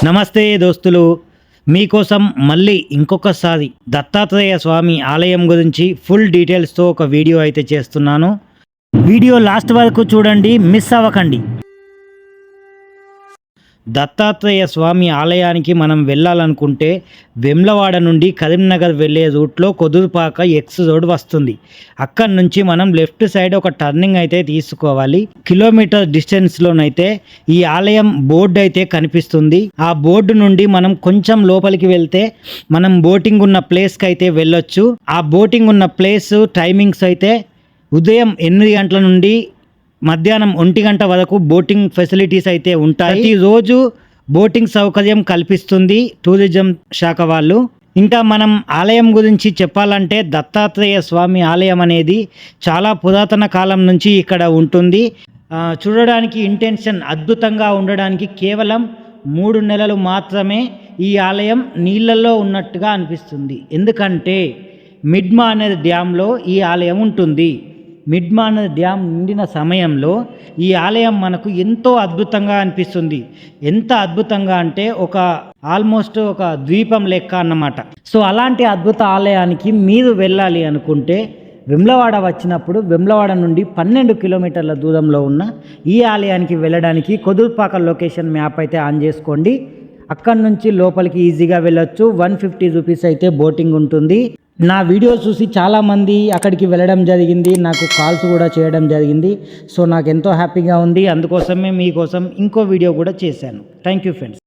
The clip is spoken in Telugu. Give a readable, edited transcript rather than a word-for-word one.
నమస్తే దోస్తులు, మీకోసం మళ్ళీ ఇంకొకసారి దత్తాత్రేయ స్వామి ఆలయం గురించి ఫుల్ డీటెయిల్స్తో ఒక వీడియో అయితే చేస్తున్నాను. వీడియో లాస్ట్ వరకు చూడండి, మిస్ అవ్వకండి. దత్తాత్రేయ స్వామి ఆలయానికి మనం వెళ్ళాలనుకుంటే వెమ్లవాడ నుండి కరీంనగర్ వెళ్ళే రూట్లో కొదురుపాక ఎక్స్ రోడ్ వస్తుంది. అక్కడి నుంచి మనం లెఫ్ట్ సైడ్ ఒక టర్నింగ్ అయితే తీసుకోవాలి. కిలోమీటర్ డిస్టెన్స్లోనైతే ఈ ఆలయం బోర్డు అయితే కనిపిస్తుంది. ఆ బోర్డు నుండి మనం కొంచెం లోపలికి వెళ్తే మనం బోటింగ్ ఉన్న ప్లేస్కి అయితే వెళ్ళొచ్చు. ఆ బోటింగ్ ఉన్న ప్లేస్ టైమింగ్స్ అయితే ఉదయం 8 గంటల నుండి మధ్యాహ్నం 1 గంట వరకు బోటింగ్ ఫెసిలిటీస్ అయితే ఉంటాయి. ప్రతిరోజు బోటింగ్ సౌకర్యం కల్పిస్తుంది టూరిజం శాఖ వాళ్ళు. ఇంకా మనం ఆలయం గురించి చెప్పాలంటే దత్తాత్రేయ స్వామి ఆలయం అనేది చాలా పురాతన కాలం నుంచి ఇక్కడ ఉంటుంది. చూడడానికి ఇంటెన్షన్ అద్భుతంగా ఉండడానికి కేవలం 3 నెలలు మాత్రమే ఈ ఆలయం నీళ్ళల్లో ఉన్నట్టుగా అనిపిస్తుంది. ఎందుకంటే మిడ్మానేర్ డ్యాంలో ఈ ఆలయం ఉంటుంది. మిడ్మానేర్ డ్యాం నిండిన సమయంలో ఈ ఆలయం మనకు ఎంతో అద్భుతంగా అనిపిస్తుంది. ఎంత అద్భుతంగా అంటే ఆల్మోస్ట్ ఒక ద్వీపం లెక్క అన్నమాట. సో అలాంటి అద్భుత ఆలయానికి మీరు వెళ్ళాలి అనుకుంటే వెమ్లవాడ వచ్చినప్పుడు వెమ్లవాడ నుండి 12 కిలోమీటర్ల దూరంలో ఉన్న ఈ ఆలయానికి వెళ్ళడానికి కొదురుపాక లొకేషన్ మ్యాప్ అయితే ఆన్ చేసుకోండి. అక్కడి నుంచి లోపలికి ఈజీగా వెళ్ళొచ్చు. 150 రూపీస్ అయితే బోటింగ్ ఉంటుంది. నా వీడియో చూసి చాలామంది అక్కడికి వెళ్ళడం జరిగింది, నాకు కాల్స్ కూడా చేయడం జరిగింది. సో నాకు ఎంతో హ్యాపీగా ఉంది. అందుకోసమే మీకోసం ఇంకో వీడియో కూడా చేశాను. Thank you friends.